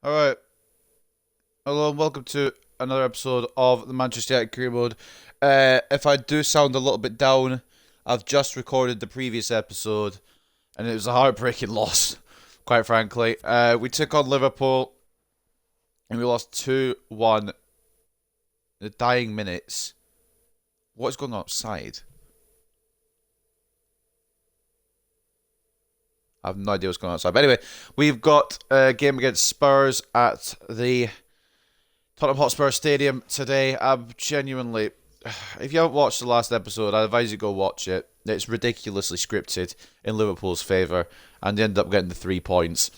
Alright, hello and welcome to another episode of the Manchester United Career Mode. If I do sound a little bit down, I've just recorded the previous episode and it was a heartbreaking loss, quite frankly. We took on Liverpool and we lost 2-1 in the dying minutes. What is going on outside? I have no idea what's going on outside. But anyway, we've got a game against Spurs at the Tottenham Hotspur Stadium today. I'm genuinely, if you haven't watched the last episode, I advise you go watch it. It's ridiculously scripted in Liverpool's favour, and they end up getting the 3 points.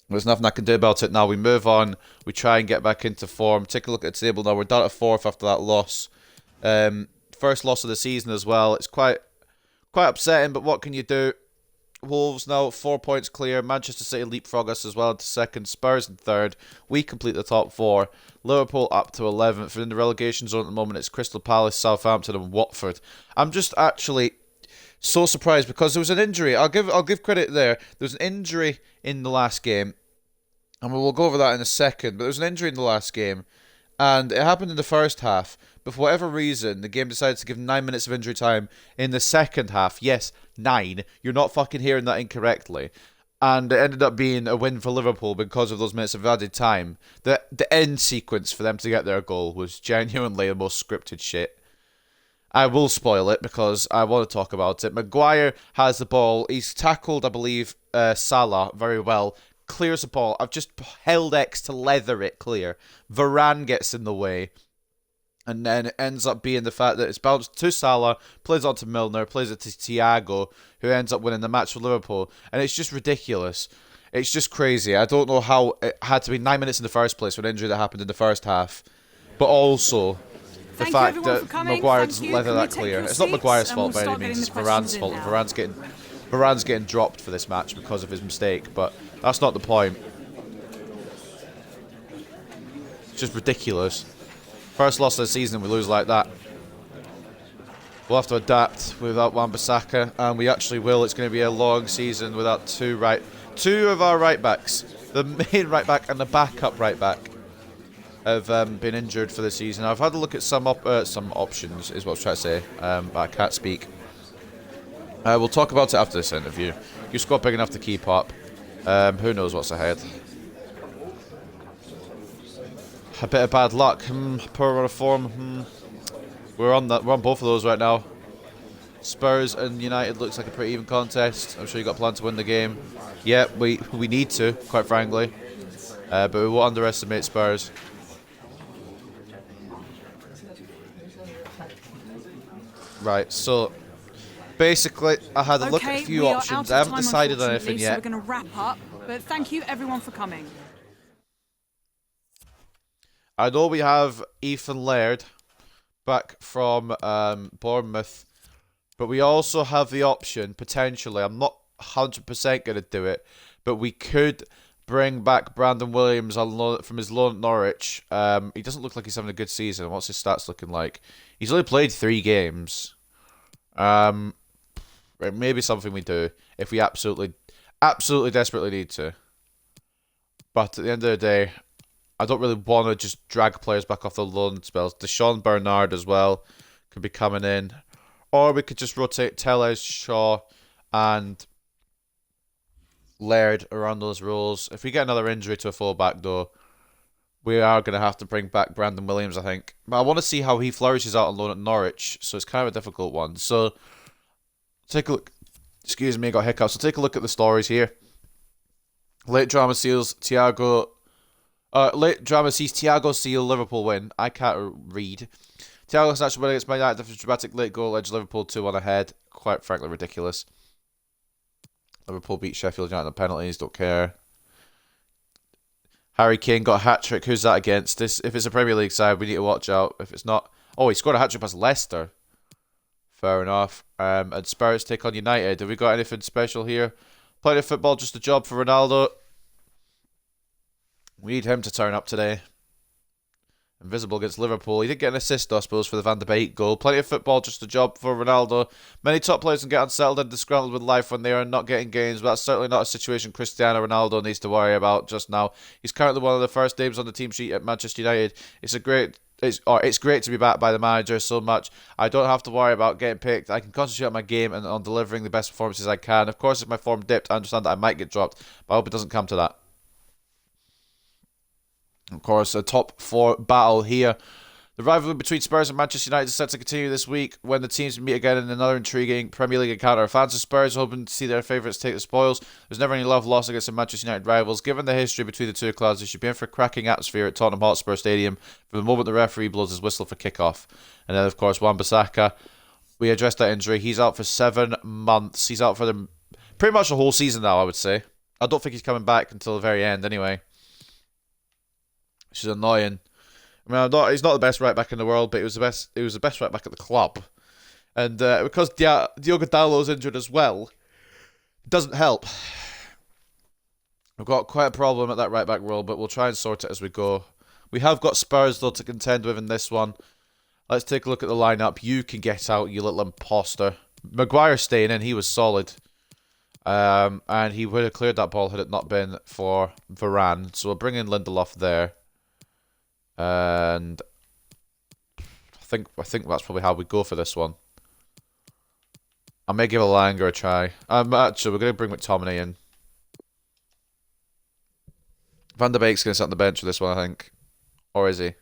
There's nothing I can do about it now. We move on. We try and get back into form. Take a look at the table now. We're down to fourth after that loss. First loss of the season as well. It's quite upsetting, but what can you do? Wolves now 4 points clear. Manchester City leapfrog us as well into second. Spurs in third. We complete the top four. Liverpool up to 11th. In the relegation zone at the moment, it's Crystal Palace, Southampton, and Watford. I'm just actually so surprised because there was an injury. I'll give credit there. There was an injury in the last game, and we'll go over that in a second. But there was an injury in the last game, and it happened in the first half. But for whatever reason, the game decided to give 9 minutes of injury time in the second half. Yes, 9. You're not fucking hearing that incorrectly. And it ended up being a win for Liverpool because of those minutes of added time. The end sequence for them to get their goal was genuinely the most scripted shit. I will spoil it because I want to talk about it. Maguire has the ball. He's tackled, I believe, Salah very well. Clears the ball. I've just held X to leather it clear. Varane gets in the way. And then it ends up being the fact that it's bounced to Salah, plays on to Milner, plays it to Thiago, who ends up winning the match for Liverpool. And it's just ridiculous. It's just crazy. I don't know how it had to be 9 minutes in the first place for an injury that happened in the first half. But also, the fact that Maguire doesn't leather that clear. It's not Maguire's fault by any means. It's Varane's fault. Varane's getting dropped for this match because of his mistake. But that's not the point. It's just ridiculous. First loss of the season, we lose like that. We'll have to adapt without Wan-Bissaka, and we actually will. It's going to be a long season without two of our right backs, the main right back and the backup right back, have been injured for the season. I've had a look at some options, is what I was trying to say, but I can't speak. We'll talk about it after this interview. Your squad big enough to keep up. Who knows what's ahead. A bit of bad luck. Poor run of form. We're on both of those right now. Spurs and United looks like a pretty even contest. I'm sure you got a plan to win the game. Yeah, we need to, quite frankly. But we won't underestimate Spurs. Right, so basically I had a look at a few options. I haven't decided on anything yet. So we're going to wrap up, but thank you everyone for coming. I know we have Ethan Laird back from Bournemouth, but we also have the option, potentially, I'm not 100% going to do it, but we could bring back Brandon Williams on loan, from his loan at Norwich. He doesn't look like he's having a good season. What's his stats looking like? He's only played 3 games. It may be something we do if we absolutely desperately need to. But at the end of the day, I don't really want to just drag players back off the loan spells. Deshaun Bernard as well could be coming in. Or we could just rotate Tellez, Shaw, and Laird around those roles. If we get another injury to a fullback, though, we are going to have to bring back Brandon Williams, I think. But I want to see how he flourishes out on loan at Norwich, so it's kind of a difficult one. So, take a look. Excuse me, I got hiccups. So take a look at the stories here. Late drama sees Thiago seal Liverpool win. I can't read. Thiago's actually win against Man United after a dramatic late goal edged Liverpool 2-1 ahead. Quite frankly, ridiculous. Liverpool beat Sheffield United on penalties. Don't care. Harry Kane got a hat-trick. Who's that against? If it's a Premier League side, we need to watch out. If it's not... Oh, he scored a hat-trick past Leicester. Fair enough. And Spurs take on United. Have we got anything special here? Playing of football, just a job for Ronaldo. We need him to turn up today. invisible against Liverpool. He did get an assist, I suppose, for the Van de Beek goal. Plenty of football, just a job for Ronaldo. Many top players can get unsettled and disgruntled with life when they are not getting games, but that's certainly not a situation Cristiano Ronaldo needs to worry about just now. He's currently one of the first names on the team sheet at Manchester United. It's great to be backed by the manager so much. I don't have to worry about getting picked. I can concentrate on my game and on delivering the best performances I can. Of course, if my form dipped, I understand that I might get dropped, but I hope it doesn't come to that. Of course, a top four battle here. The rivalry between Spurs and Manchester United is set to continue this week when the teams meet again in another intriguing Premier League encounter. Fans of Spurs hoping to see their favourites take the spoils. There's never any love lost against the Manchester United rivals. Given the history between the two clubs, they should be in for a cracking atmosphere at Tottenham Hotspur Stadium from the moment the referee blows his whistle for kick-off. And then, of course, Wan-Bissaka. We addressed that injury. He's out for 7 months. He's out for pretty much the whole season now, I would say. I don't think he's coming back until the very end anyway. Which is annoying. I mean, he's not the best right back in the world, but he was the best right back at the club. And because Diogo Dalot's injured as well, it doesn't help. We've got quite a problem at that right back role, but we'll try and sort it as we go. We have got Spurs, though, to contend with in this one. Let's take a look at the lineup. You can get out, you little imposter. Maguire staying in, he was solid. And he would have cleared that ball had it not been for Varane. So we'll bring in Lindelof there. And I think that's probably how we go for this one. I may give Alanga a try. Actually, we're going to bring McTominay in. Van de Beek's going to sit on the bench for this one, I think. Or is he?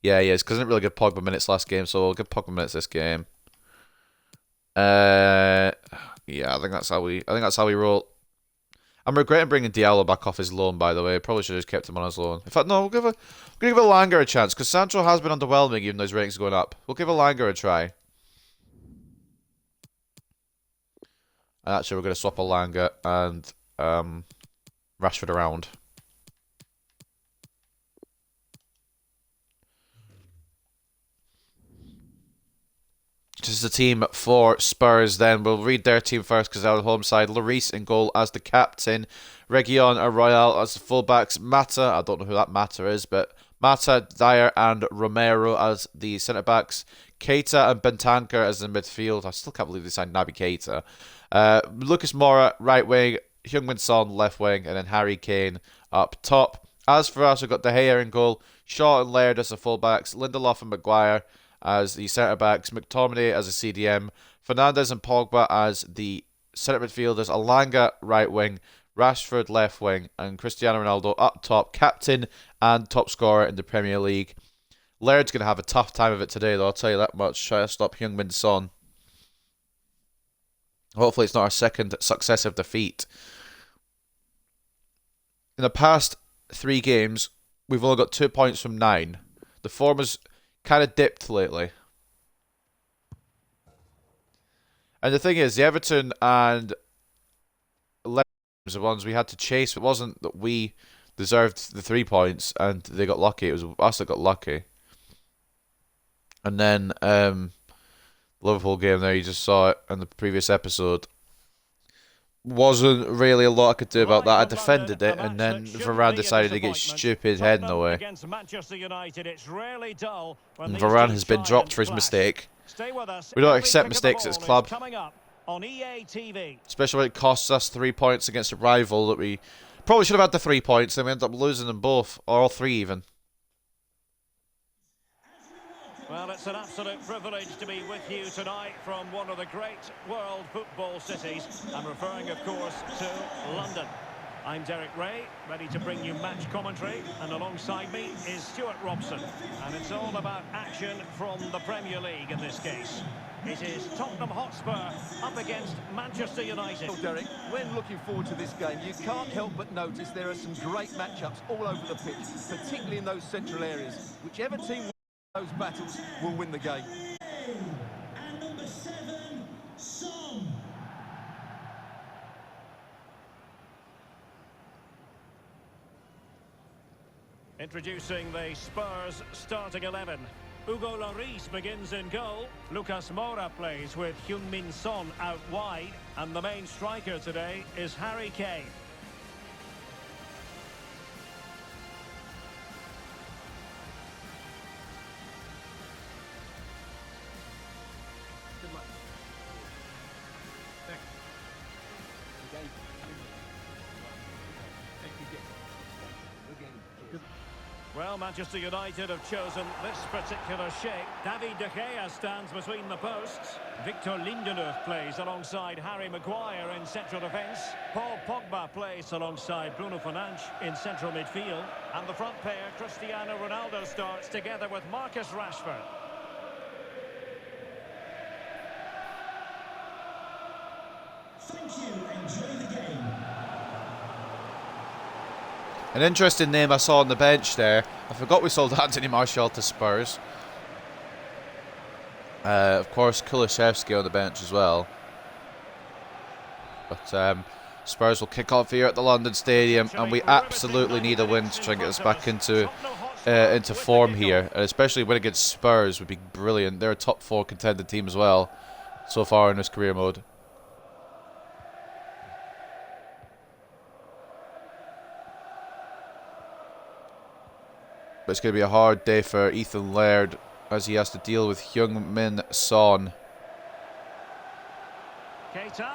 Yeah, he is, because I didn't really give Pogba minutes last game, so we'll give Pogba minutes this game. Yeah, I think that's how we roll. I'm regretting bringing Diallo back off his loan, by the way. Probably should have just kept him on his loan. In fact, no, we're going to give Alanga a chance, because Sancho has been underwhelming, even though his ratings are going up. We'll give Alanga a try. And actually, we're going to swap Alanga and Rashford around. This is the team for Spurs then. We'll read their team first because they're on the home side. Lloris in goal as the captain. Reguilon and Royal as the fullbacks. Mata, I don't know who that Mata is, but Mata, Dyer and Romero as the centre-backs. Keita and Bentancur as the midfield. I still can't believe they signed Naby Keita. Lucas Moura, right wing. Heung-min Son, left wing. And then Harry Kane up top. As for us, we've got De Gea in goal. Shaw and Laird as the fullbacks. Lindelof and Maguire as the centre-backs, McTominay as a CDM, Fernandes and Pogba as the centre midfielders, Alanga right wing, Rashford left wing, and Cristiano Ronaldo up top, captain and top scorer in the Premier League. Laird's going to have a tough time of it today, though, I'll tell you that much, try to stop Heung-min Son. Hopefully it's not our second successive defeat. In the past 3 games, we've only got 2 points from 9. The form has kind of dipped lately. And the thing is, the Everton and Leicester were the ones we had to chase. It wasn't that we deserved the 3 points and they got lucky. It was us that got lucky. And then Liverpool game there, you just saw it in the previous episode. Wasn't really a lot I could do about that. I defended it, and then Varane decided to get stupid head in the way. And Varane has been dropped for his mistake. We don't accept mistakes at this club, especially when it costs us 3 points against a rival that we probably should have had the 3 points, then we end up losing them both, or all 3 even. Well, it's an absolute privilege to be with you tonight from one of the great world football cities. I'm referring, of course, to London. I'm Derek Ray, ready to bring you match commentary, and alongside me is Stuart Robson. And it's all about action from the Premier League in this case. It is Tottenham Hotspur up against Manchester United. Well, Derek, when looking forward to this game, you can't help but notice there are some great matchups all over the pitch, particularly in those central areas. Whichever team those battles will win the game. And number 7, Son. Introducing the Spurs starting 11. Hugo Lloris begins in goal. Lucas Moura plays with Heung-min Son out wide. And the main striker today is Harry Kane. Well, Manchester United have chosen this particular shape. David De Gea stands between the posts. Victor Lindelöf plays alongside Harry Maguire in central defence. Paul Pogba plays alongside Bruno Fernandes in central midfield. And the front pair, Cristiano Ronaldo, starts together with Marcus Rashford. Thank you. Enjoy the game. An interesting name I saw on the bench there. I forgot we sold Anthony Martial to Spurs. Of course, Kulusevski on the bench as well. But Spurs will kick off here at the London Stadium, and we absolutely need a win to try and get us back into form here. And especially when against Spurs would be brilliant. They're a top 4 contender team as well so far in this career mode. But it's going to be a hard day for Ethan Laird as he has to deal with Heung-min Son. Keita.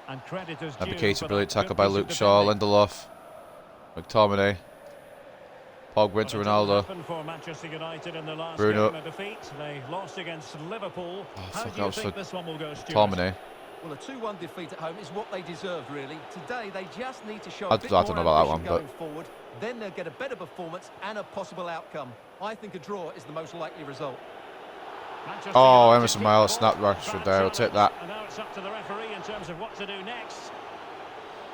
And credit is due Keita, for brilliant that tackle by good Luke piece of Shaw, defending. Lindelof, McTominay, Pogba into Well, it Ronaldo. didn't happen for Manchester United in the last Bruno. game, a defeat. They lost against Liverpool. Oh, How fuck, do that you was think for this one will go, Stuart? McTominay. Well, a 2-1 defeat at home is what they deserved, really. Today, they just need to show I a bit don't more know about that ambition one, going forward. Then they'll get a better performance and a possible outcome. I think a draw is the most likely result. Manchester Oh, United Emerson keep Miles the ball. snapped Rashford Bad there. We'll take challenge. that. And now it's up to the referee in terms of what to do next.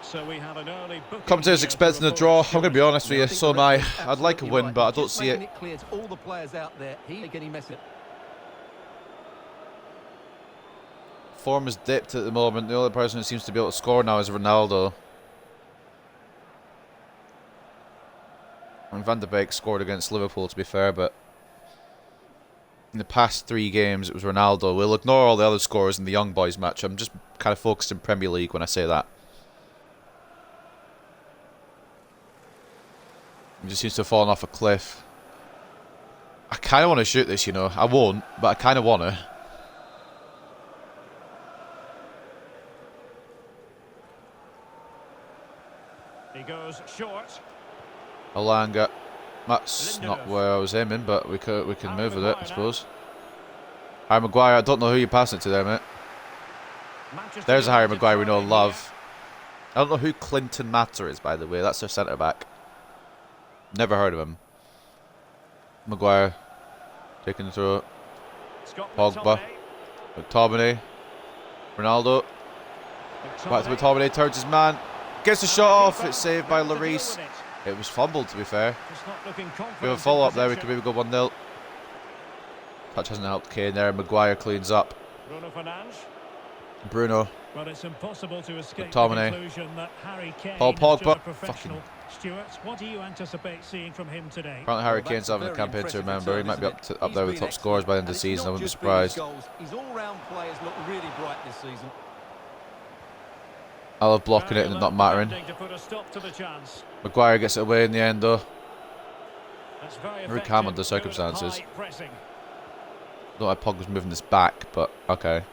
So we have an early booking. Commentators here expecting to a draw. I'm report going to be honest with I you, think so the am I. referee's I'd like a absolutely win, right. but I He's don't just see it. making it clear to all the players out there. He ain't any mess it. Form is dipped at the moment. The only person who seems to be able to score now is Ronaldo. And Van de Beek scored against Liverpool, to be fair, but in the past 3 games it was Ronaldo. We'll ignore all the other scorers in the Young Boys match. I'm just kind of focused in Premier League when I say that. He just seems to have fallen off a cliff. I kind of want to shoot this, you know. I won't, but I kind of want to. He goes short. Alanga. That's not where I was aiming, but we can move with it, I suppose. Harry Maguire, I don't know who you're passing it to there, mate. Manchester There's a Harry United Maguire we know trying and love. I don't know who Clinton Matter is, by the way. That's their centre back. Never heard of him. Maguire taking the throw. here. Scott Pogba. McTominay. Ronaldo. Back to McTominay, turns his man. Gets the shot off. It's saved by Lloris. It was fumbled, to be fair. Just not looking confident. We have a follow-up there. We could maybe go 1-0. Touch hasn't helped Kane there. Maguire cleans up. Bruno Fernandes. Bruno. Well, it's impossible to escape McTominay. the conclusion that Harry Kane Paul is still Pogba. a professional. Stuart, what do you anticipate seeing from him today? Apparently Harry Well, Kane's that's a having a very campaign to impressive remember. He return, might be isn't up it? there He's with the been top scorers by the end of the excellent. season. I And wouldn't be it's not just been his surprised. goals. His all-round players look really bright this season. I love blocking it and it not mattering. To put a stop to the chance. Maguire gets it away in the end, though. That's very Very calm under effective, circumstances. good high pressing. Don't know why Pogba's moving this back, but okay.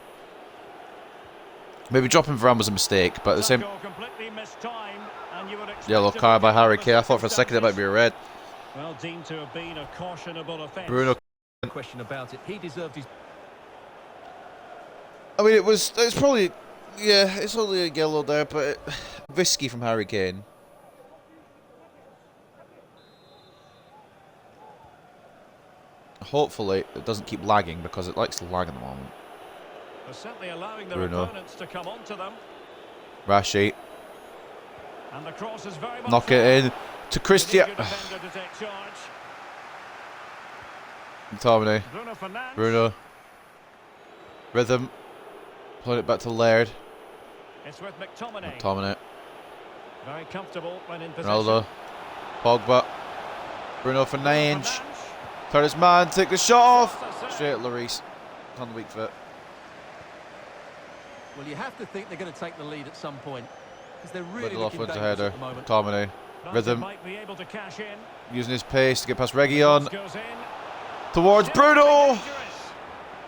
Maybe dropping Varane was a mistake, but at the same... That goal completely mistimed, and you would expect Yellow to card by look at Harry the Kane. I thought for a second it might be a red. Well, deemed to have been a cautionable offence. Bruno. No question about it. He deserved his... I mean, it's probably... Yeah, it's only a yellow there, but risky from Harry Kane. Hopefully it doesn't keep lagging, because it likes to lag at the moment. They're certainly allowing their Bruno. opponents to come onto them. Rashi. And the cross is very much Knock it in to Cristiano. defender to take charge. McTominay. Bruno Fernandes. Bruno. Rhythm. Playing it back to Laird. It's with McTominay. McTominay. Very comfortable when in possession. Ronaldo. Pogba. Bruno Fernandes. Fernandes. Turn his man. Take the shot off. Straight at Lloris. On the weak foot. Well, you have to think they're going to take the lead at some point. Because they're really Lindelof looking wins the dangerous header. at the moment. McTominay. United Rhythm. might be able to cash in. Using his pace to get past Reguilon. Goes in. Towards Still Bruno. dangerous.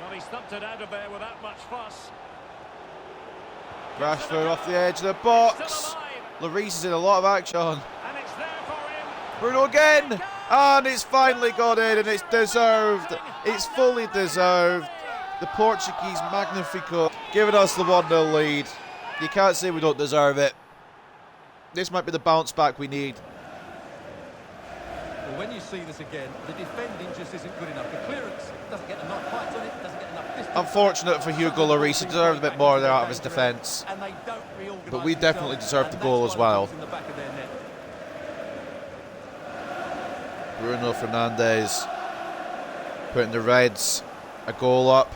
Well, he stumped it out of there without much fuss. Rashford off the edge of the Still box. alive. Lloris is in a lot of action. And it's there for him. Bruno again! And it's finally got in, and it's deserved. It's fully deserved. The Portuguese Magnifico giving us the 1-0 lead. You can't say we don't deserve it. This might be the bounce back we need. Well, when you see this again, the defending just isn't good enough. The clearance doesn't get enough height on it, doesn't get enough distance. Unfortunate for Hugo Lloris. He deserved a bit more there out of his defence. But we definitely deserved the goal as well. Bruno Fernandes putting the Reds a goal up.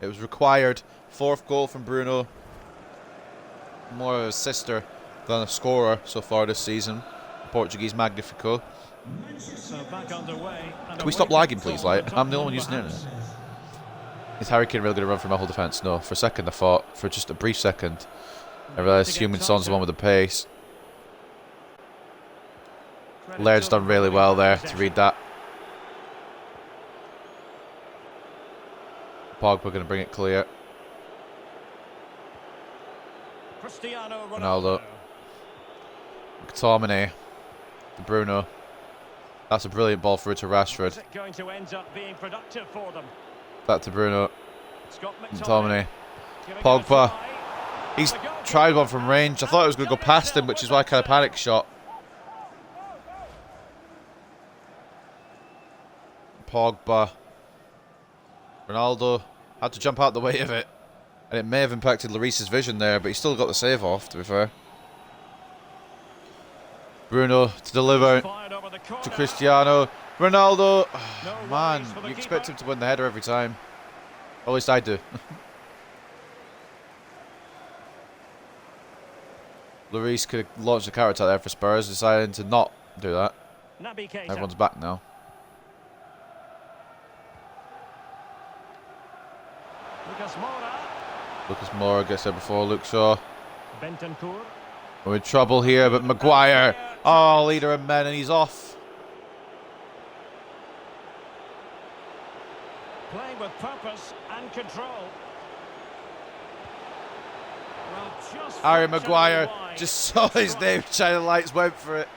It was required. 4th goal from Bruno. More of a assister than a scorer so far this season. Portuguese Magnifico. So back underway. Can we stop lagging, please? Like, I'm the only one using the internet. Is Harry Kane really going to run for my whole defence? No. For a second, I thought, for just a brief second, I realised Heung-min-Son's the one with the pace. Laird's done really well there to read that. Pogba going to bring it clear. Cristiano Ronaldo. McTominay. To Bruno. That's a brilliant ball through to Rashford. Is it going to end up being productive for them? Back to Bruno. Scott McTominay. giving it a Pogba. try. He's tried one from range. I thought it was going to go past him, which is why I kind of panic shot. Pogba. Ronaldo had to jump out the way of it. And it may have impacted Lloris's vision there, but he still got the save off, to be fair. Bruno to deliver to Cristiano. Ronaldo. Oh, man, you expect him to win the header every time. Or at least I do. Lloris could have launched a counter attack there for Spurs, deciding to not do that. Everyone's back now. Lucas Moura gets there before Luke Shaw. We're in trouble here, but Maguire. Oh, leader of men, and he's off. Playing with purpose and control. Well, just Harry Maguire just saw his name, shining lights, went for it.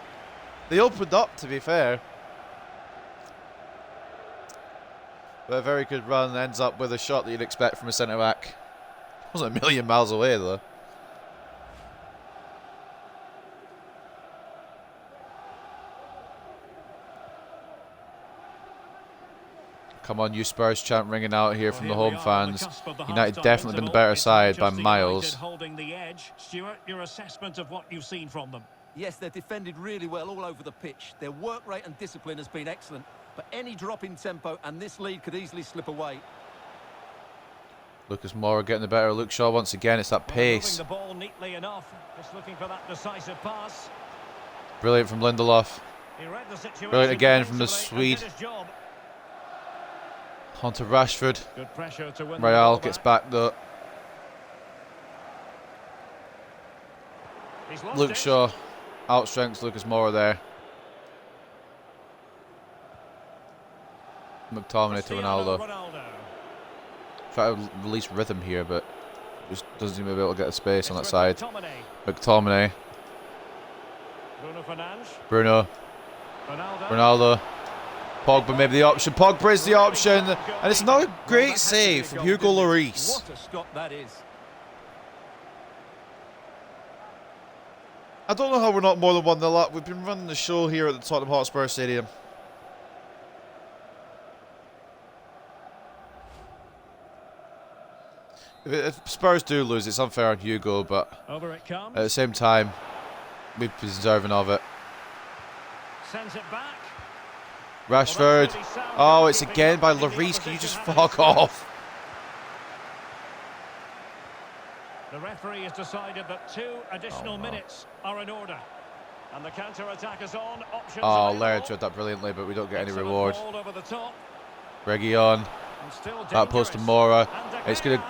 They opened up, to be fair. But a very good run ends up with a shot that you'd expect from a centre-back. Wasn't a million miles away, though. Come on, you Spurs chant ringing out here from the home fans. United definitely been the better side by miles. Holding the edge. Stuart, your assessment of what you've seen from them. Yes, they're defended really well all over the pitch. Their work rate and discipline has been excellent. But any drop in tempo and this lead could easily slip away. Lucas Moura getting the better of Luke Shaw once again. It's that pace. The ball neatly enough. Just looking for that decisive pass. Brilliant from Lindelof. He read the situation. Brilliant again from the Swede. On to Rashford. Good pressure to win. Real gets back though. Luke Shaw outstrengths Lucas Moura there. McTominay to Ronaldo. Try to release rhythm here, but just doesn't seem to be able to get a space on that side. McTominay. Bruno. Ronaldo. Pogba maybe the option. Pogba is the option. And it's another great save from Hugo Lloris. What a stop that is. I don't know how we're not more than 1-0 up. We've been running the show here at the Tottenham Hotspur Stadium. If Spurs do lose, it's unfair on Hugo, but at the same time, we'd be deserving of it. Sends it back. Rashford. Oh, it's again by Lloris. Can you just fuck off? The referee has decided that 2 additional minutes are in order. And the counter-attack is on. Options Oh, Laird read that brilliantly, but we don't get any reward. Reguilon. That post to Moura. It's going to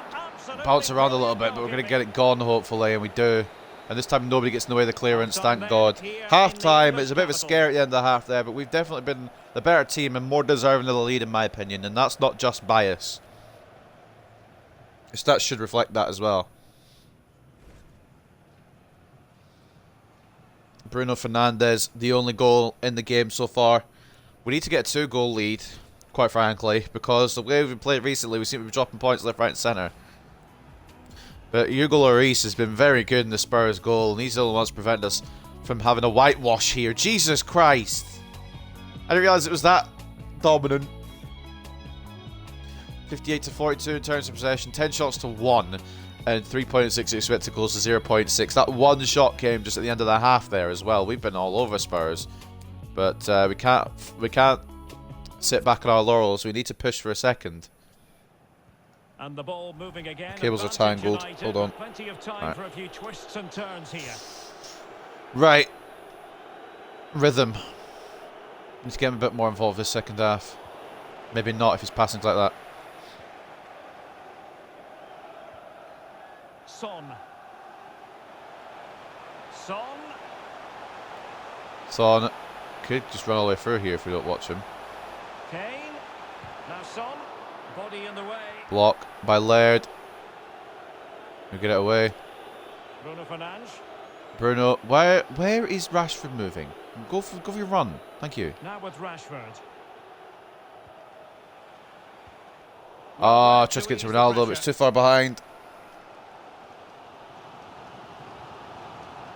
bounce around a little bit, but we're going to get it gone, hopefully, and we do. And this time nobody gets in the way of the clearance, thank God. Half-time, it's a bit of a scare at the end of the half there, but we've definitely been the better team and more deserving of the lead, in my opinion, and that's not just bias. The stats should reflect that as well. Bruno Fernandes, the only goal in the game so far. We need to get a 2-goal lead, quite frankly, because the way we've played recently, we seem to be dropping points left, right, and centre. But Hugo Lloris has been very good in the Spurs goal, and he's the only one that's prevented us from having a whitewash here. Jesus Christ! I didn't realise it was that dominant. 58 to 42 in terms of possession, 10 shots to 1, and 3.6 expected goals to 0.6. That one shot came just at the end of the half there as well. We've been all over Spurs, but we can't sit back on our laurels. We need to push for a second. And the ball moving again. Cables are tangled. Hold on. Plenty of time for a few twists and turns here. Right. Rhythm. Need to get him a bit more involved this second half. Maybe not if he's passing like that. Son. Son could just run all the way through here if we don't watch him. Kane. Now Son. Body in the way. Block by Laird. We get it away. Bruno Fernandes. Bruno, where is Rashford moving? Go for your run. Thank you. Now with Rashford. Ah, tries to get to Ronaldo, but it's too far behind.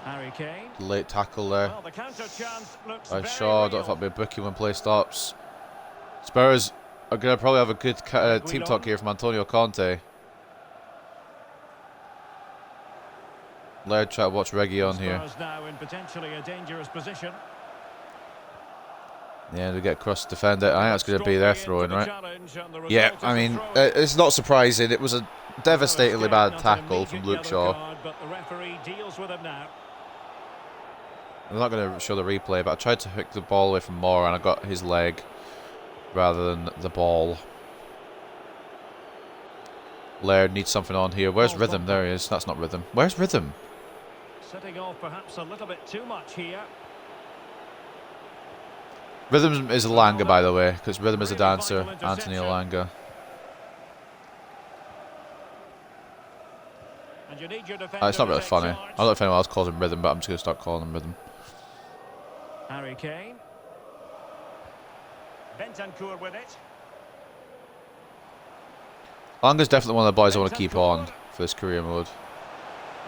Harry Kane. Late tackle there. Well, the counter chance looks By very Shaw, don't know if that'll be a bookie when play stops. Spurs are going to probably have a good team talk here from Antonio Conte. Laird try to watch Reggie on here. Spurs now in potentially a dangerous position. Yeah, they get across to defend it. I think that's going to be their throw-in, right? Yeah, I mean, it's not surprising. It was a devastatingly bad tackle from Luke Shaw. But the referee deals with him now. I'm not going to show the replay, but I tried to hook the ball away from Moore and I got his leg rather than the ball. Laird needs something on here. Where's Rhythm? There he is. That's not Rhythm. Where's Rhythm? Setting off perhaps a little bit too much here. Rhythm is Alanga, by the way, because Rhythm is a dancer. Anthony Alanga. And you need your It's not really funny. I charge. don't know if anyone else calls him Rhythm, but I'm just going to start calling him Rhythm. Harry Kane. Bentancur with it. Alanga's definitely one of the boys I want to keep on for this career mode.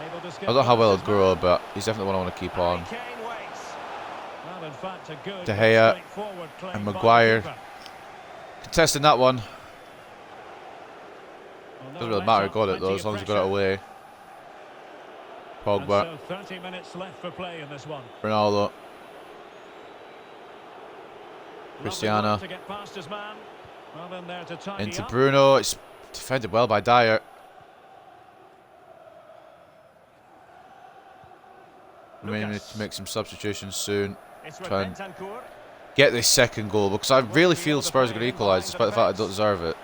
Able to skip I don't know how well past he'll grow, but he's definitely one I want to keep on. Harry Kane waits. Well, in fact, a good De Gea straightforward claim and by the Maguire. keeper. Contesting that one. Well, no Doesn't really matter who let-up, got it though, plenty as of long as you got it pressure. away. And Pogba, so 30 minutes left for play in this one. Ronaldo, Lovely Cristiano. work to get past his man. Well in there to tidy Into up. Bruno. It's defended well by Dyer. We may need to make some substitutions soon. It's with Try and Bentancur. get this second goal, because I really feel Spurs are going to equalise despite the fact I don't deserve it.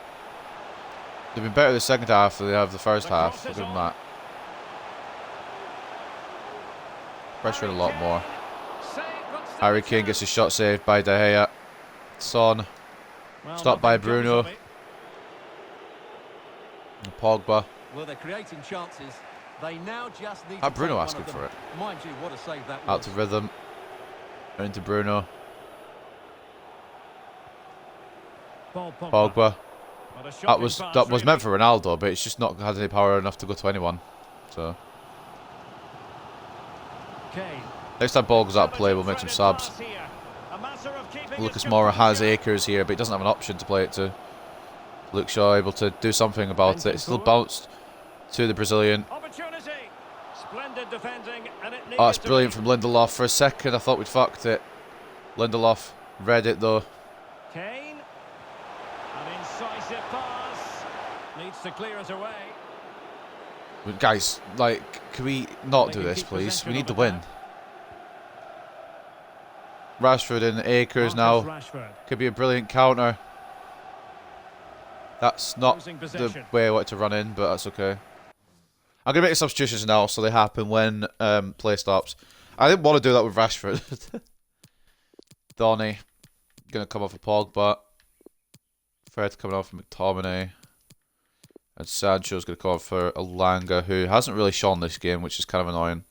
They've been better the second half than they have the first half. I'll give them that. Pressuring a lot more. Save, but still Harry a Kane gets chance. his shot saved by De Gea. Son. Well, Stopped by nothing comes Bruno. of it. And Pogba. Well, they're creating chances. They now just need Had to Bruno take one asking of them. for it. Mind you, what a save that Out was. to Rhythm. Into Bruno. Paul Pogba. Pogba. Well, a That shocking was pass, that was meant really. for Ronaldo, but it's just not had any power enough to go to anyone. So Kane. next time ball goes out of play, we'll make some subs. Pass here. A matter of keeping Lucas his Moura has composure. Akers here, but he doesn't have an option to play it to. Luke Shaw able to do something about it. It's still bounced to the Brazilian. Opportunity. Splendid defending, and it Oh, it's needed to brilliant be. from Lindelof. For a second, I thought we'd fucked it. Lindelof read it though. Kane. An incisive pass. Needs to clear it away. But guys, like, can we not do this, please? We need the win. Rashford in Akers now. Marcus Rashford. Could be a brilliant counter. That's not Losing the possession. way I want to run in, but that's okay. I'm going to make the substitutions now, so they happen when play stops. I didn't want to do that with Rashford. Donny going to come off of Pogba. Fred coming off for McTominay. And Sancho's going to come off for Alanga, who hasn't really shone this game, which is kind of annoying.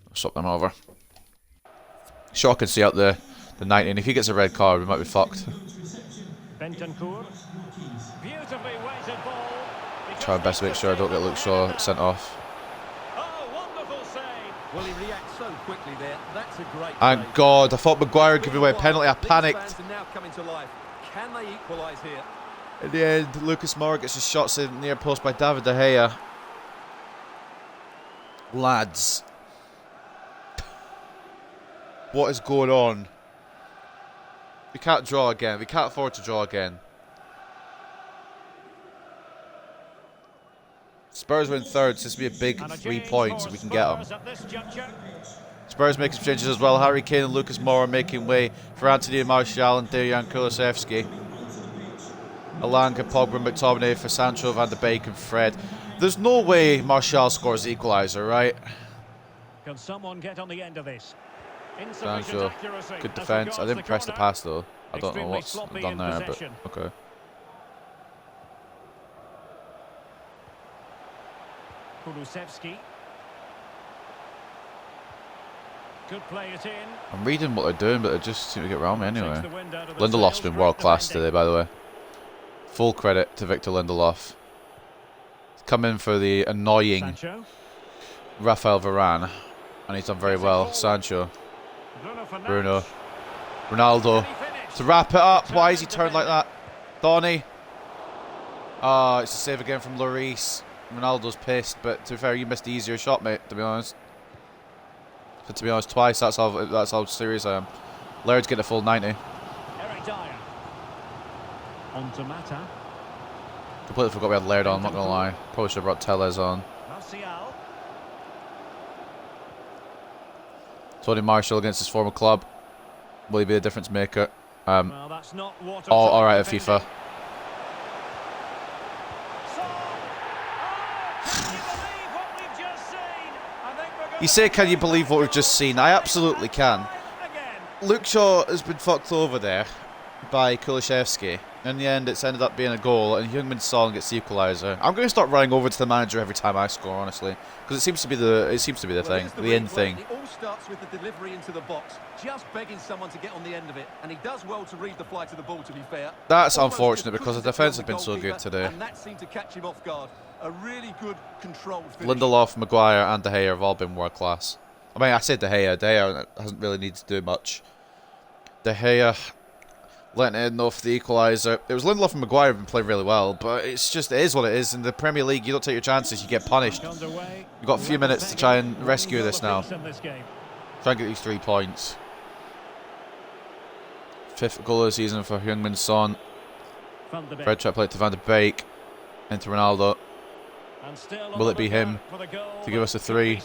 I'll swap them over. Shaw can see out the 90, and if he gets a red card, we might be fucked. Bentancur. Beautifully weighted ball. Try my best to make sure I don't get Luke Shaw sent off. Oh, wonderful save. Well, he reacts so quickly there. That's a great And save. God, I thought Maguire would give away a penalty. I These panicked. fans are now coming to life. Can they equalise here? In the end, Lucas Moura gets his shots in near post by David De Gea. Lads, what is going on? We can't draw again. We can't afford to draw again. Spurs win third, so this will be a big And a 3 change points for if we can get them. Spurs at this juncture. Spurs making some changes as well. Harry Kane and Lucas Moura making way for Anthony Martial and Dejan Kulusevski. Alanga, Pogba, McTominay for Sancho, Van de Beek and Fred. There's no way Martial scores the equaliser, right? Can someone get on the end of this? Insufficient Sancho, accuracy good as defence. I regards didn't press the corner. pass though. I don't know Extremely what's sloppy done in there, possession. but okay. Kulusevski. Could play it in. I'm reading what they're doing, but they just seem to get around me anyway. Takes the wind out of the Lindelof's sails. been Great world class defending. today, by the way. Full credit to Victor Lindelof. He's come in for the annoying Sancho. Rafael Varane, and he's done very well. Sancho, Bruno, Ronaldo. To wrap it up, why is he turned like that? Donny. Oh, it's a save again from Lloris. Ronaldo's pissed, but to be fair, you missed the easier shot, mate, to be honest. But to be honest, twice, that's how serious I am. Laird's getting a full 90. Eric Dyer. On to Mata. Completely forgot we had Laird on, I'm not going to lie. Probably should have brought Tellez on. Martial. Tony Marshall against his former club. Will he be a difference maker? Well, that's not what Oh, alright at FIFA. You say, can you believe what we've just seen? I absolutely can. Luke Shaw has been fucked over there by Kulusevski. In the end, it's ended up being a goal, and Heung-min Son gets the equaliser. I'm going to start running over to the manager every time I score, honestly, because it seems to be the thing, the in thing. It all starts with the delivery into the box, just begging someone to get on the end of it, and he does well to read the flight of the ball. To be fair, That's almost unfortunate just because the pushes it defence has beyond been so the good goalkeeper, today. and that seemed to catch him off guard. A really good controlled finish. Lindelof, Maguire, and De Gea have all been world class. I mean, I said De Gea. De Gea hasn't really needed to do much. De Gea letting in off the equaliser. It was Lindelof and Maguire have been playing really well, but it is what it is. In the Premier League, you don't take your chances, you get punished. You've got a few minutes to try and rescue this now. Try and get these 3 points. 5th goal of the season for Heung-min Son. Fred tried to play it to Van de Beek. Into Ronaldo. Will it be him to give us a 3?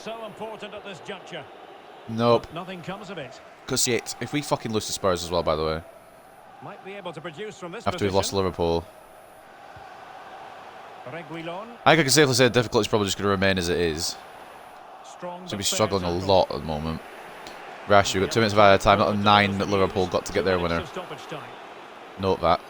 Nope. Nothing comes of it. Because if we fucking lose to Spurs as well, by the way, Might be able to produce from this after we've lost to Liverpool, Reguilon. I think I can safely say the difficulty is probably just going to remain as it is. Strong So we're but fair struggling a tackle. lot at the moment. Rash, we've got 2 minutes of added time, not 9 that Liverpool got to get their winner. Stoppage time. Note that.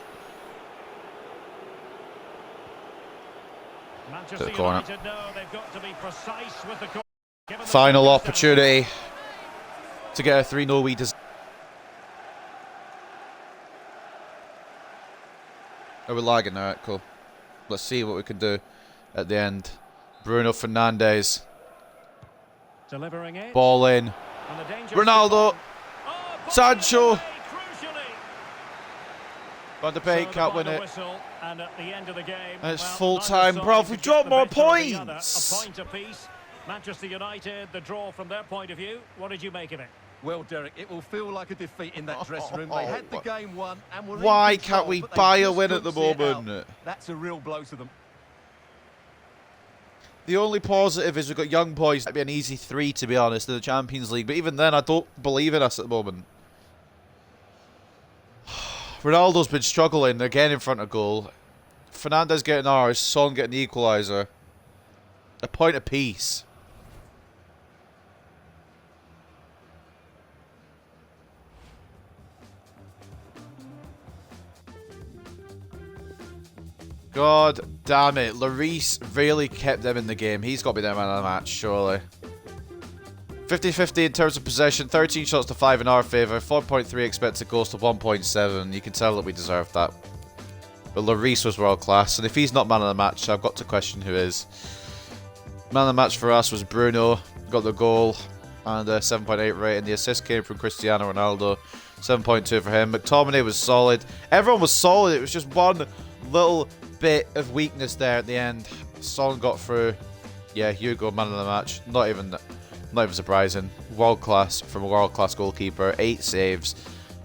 Manchester the corner. United know they've got to be precise with the corner. Given the Final circumstances. opportunity to get a 3-0 lead. Are we lagging? Alright, cool. Let's see what we can do at the end. Bruno Fernandes. Delivering it. Ball in. And the danger Ronaldo. Oh, ball Sancho. away, crucially. Van de So Beek the can't win final it. whistle, and at the end of the game, And it's well, full neither time. side Bro, could we get dropped the more better of the other. points. A point apiece. Manchester United, the draw from their point of view. What did you make of it? Well, Derek, it will feel like a defeat in that dressing room. They had the game won and were in Why control, can't we but they buy a just win at the couldn't see it out. moment? That's a real blow to them. The only positive is we've got young boys. That'd be an easy 3, to be honest, in the Champions League. But even then, I don't believe in us at the moment. Ronaldo's been struggling again in front of goal. Fernandes getting ours. Son getting the equaliser. A point apiece. God damn it. Lloris really kept them in the game. He's got to be their man of the match, surely. 50-50 in terms of possession, 13 shots to 5 in our favour, 4.3 expected goals to 1.7. You can tell that we deserved that. But Lloris was world class, and if he's not man of the match, I've got to question who is. Man of the match for us was Bruno, got the goal, and a 7.8 rating. The assist came from Cristiano Ronaldo, 7.2 for him. McTominay was solid. Everyone was solid. It was just one little bit of weakness there at the end. Son got through. Yeah, Hugo, man of the match. Not even surprising. World class from a world class goalkeeper. 8 saves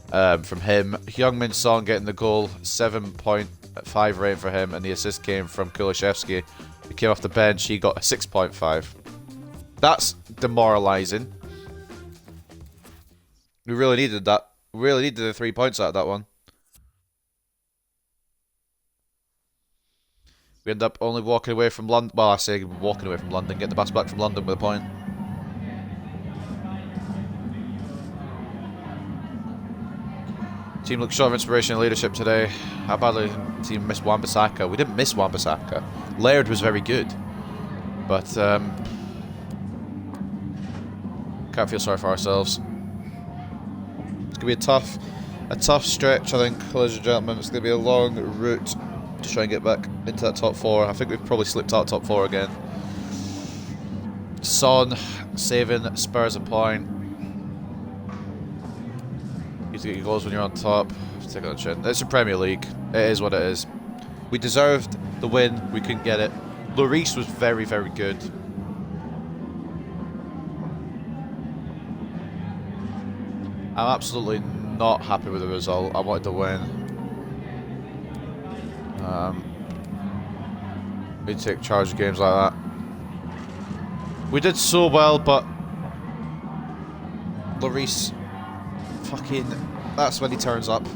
from him. Heung-min Son getting the goal. 7.5 rating for him, and the assist came from Kulishevsky. He came off the bench. He got a 6.5. That's demoralising. We really needed that. We really needed the 3 points out of that one. We end up only walking away from London. Well, I say walking away from London, getting the bus back from London with a point. Team looks short of inspiration and leadership today. How badly did the team miss Wan-Bissaka? We didn't miss Wan-Bissaka. Laird was very good. But, can't feel sorry for ourselves. It's going to be a tough stretch, I think, ladies and gentlemen. It's going to be a long route to try and get back into that top 4. I think we've probably slipped out top 4 again. Son saving Spurs a point. You have to get your goals when you're on top. Take on the chin. It's the Premier League. It is what it is. We deserved the win. We couldn't get it. Lloris was very, very good. I'm absolutely not happy with the result. I wanted to win. We take charge of games like that. We did so well, but Lloris, fucking, that's when he turns up.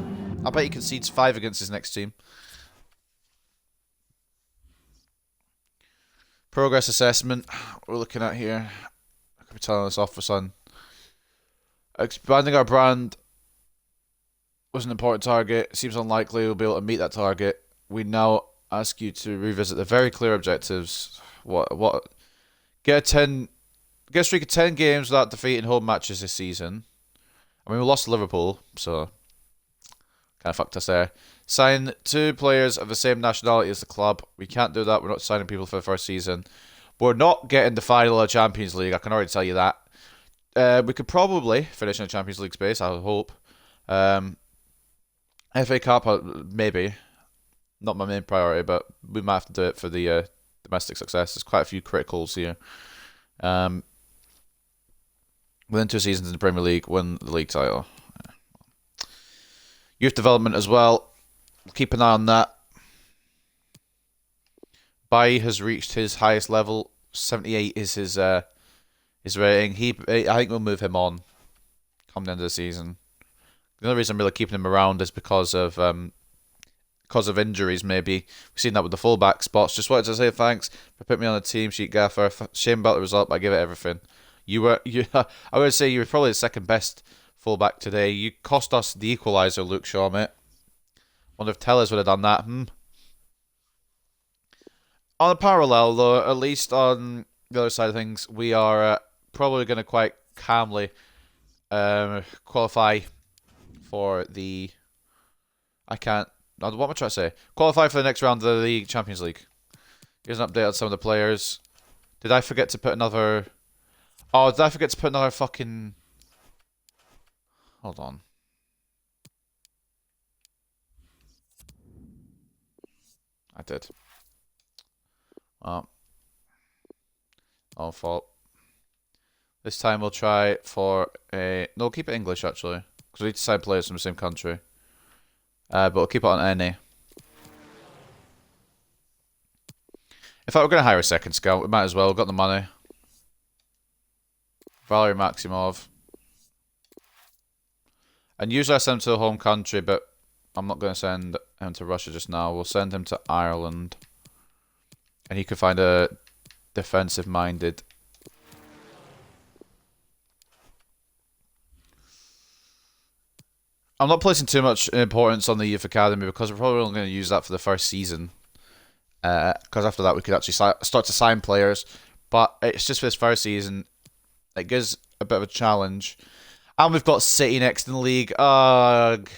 I bet he concedes 5 against his next team. Progress assessment. We're looking at here. I could be telling this off for Son. Expanding our brand was an important target. It seems unlikely we'll be able to meet that target. We now ask you to revisit the very clear objectives. Get a streak of 10 games without defeating home matches this season. I mean, we lost to Liverpool, so kind of fucked us there. Sign 2 players of the same nationality as the club. We can't do that. We're not signing people for the first season. We're not getting the final of Champions League. I can already tell you that. We could probably finish in the Champions League space, I would hope. FA Cup, maybe. Not my main priority, but we might have to do it for the domestic success. There's quite a few criticals here. Within 2 seasons in the Premier League, win the league title. Youth development as well. Keep an eye on that. Bai has reached his highest level. 78 is his rating. I think we'll move him on come the end of the season. The only reason I'm really keeping him around is because of injuries, maybe. We've seen that with the fullback spots. Just wanted to say thanks for putting me on the team sheet, Gaffer. Shame about the result, but I give it everything. I would say you were probably the second best fullback today. You cost us the equaliser, Luke Shaw, mate. Wonder if Tellers would have done that. On a parallel, though, at least on the other side of things, we are probably going to quite calmly qualify for the... what am I trying to say? Qualify for the next round of the Champions League. Here's an update on some of the players. Did I forget to put another... Oh, did I forget to put another fucking... Hold on. I did. Well. All fault. This time we'll try for a... No, we'll keep it English, actually. Because we need to sign players from the same country. But we'll keep it on NA. In fact, we're going to hire a second scout. We might as well. We've got the money. Valery Maximov. And usually I send him to the home country, but I'm not going to send him to Russia just now. We'll send him to Ireland. And he could find a defensive-minded... I'm not placing too much importance on the youth academy because we're probably only going to use that for the first season. Because after that we could actually start to sign players. But it's just for this first season. It gives a bit of a challenge. And we've got City next in the league. Ugh.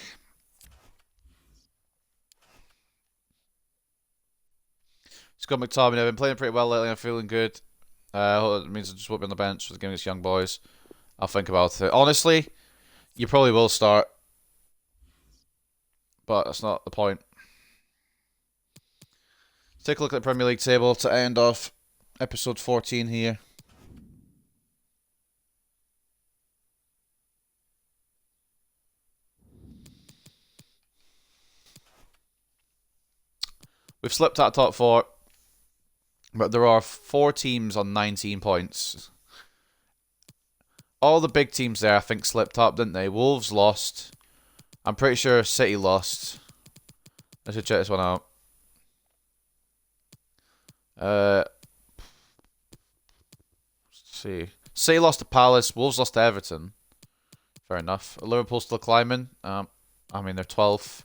Scott McTominay, I've been playing pretty well lately. I'm feeling good. It means I just won't be on the bench for the game against Young Boys. I'll think about it. Honestly, you probably will start. But that's not the point. Let's take a look at the Premier League table to end off episode 14 here. We've slipped out of top 4. But there are 4 teams on 19 points. All the big teams there, I think, slipped up, didn't they? Wolves lost. I'm pretty sure City lost. I should check this one out. Let's see. City lost to Palace. Wolves lost to Everton. Fair enough. Liverpool still climbing. I mean, they're 12th.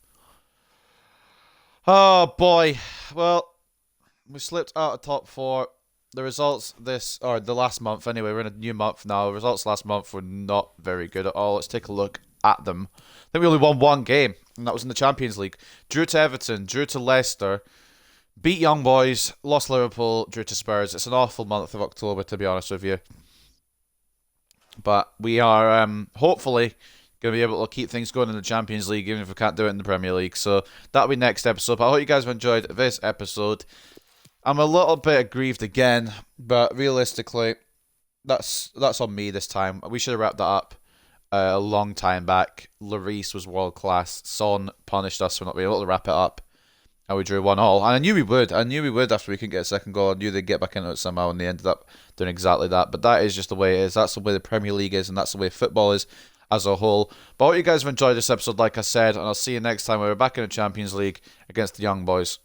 Oh, boy. Well, we slipped out of top 4. The results the last month anyway, we're in a new month now. The results last month were not very good at all. Let's take a look at them. I think we only won 1 game, and that was in the Champions League. Drew to Everton, drew to Leicester, beat Young Boys, lost Liverpool, drew to Spurs. It's an awful month of October, to be honest with you. But we are hopefully going to be able to keep things going in the Champions League, even if we can't do it in the Premier League. So that'll be next episode. But I hope you guys have enjoyed this episode. I'm a little bit aggrieved again, but realistically, that's on me this time. We should have wrapped that up a long time back. Lloris was world class. Son punished us for not being able to wrap it up, and we drew 1-1. And I knew we would. I knew we would after we couldn't get a second goal. I knew they'd get back into it somehow, and they ended up doing exactly that. But that is just the way it is. That's the way the Premier League is, and that's the way football is as a whole. But I hope you guys have enjoyed this episode, like I said, and I'll see you next time when we're back in the Champions League against the Young Boys.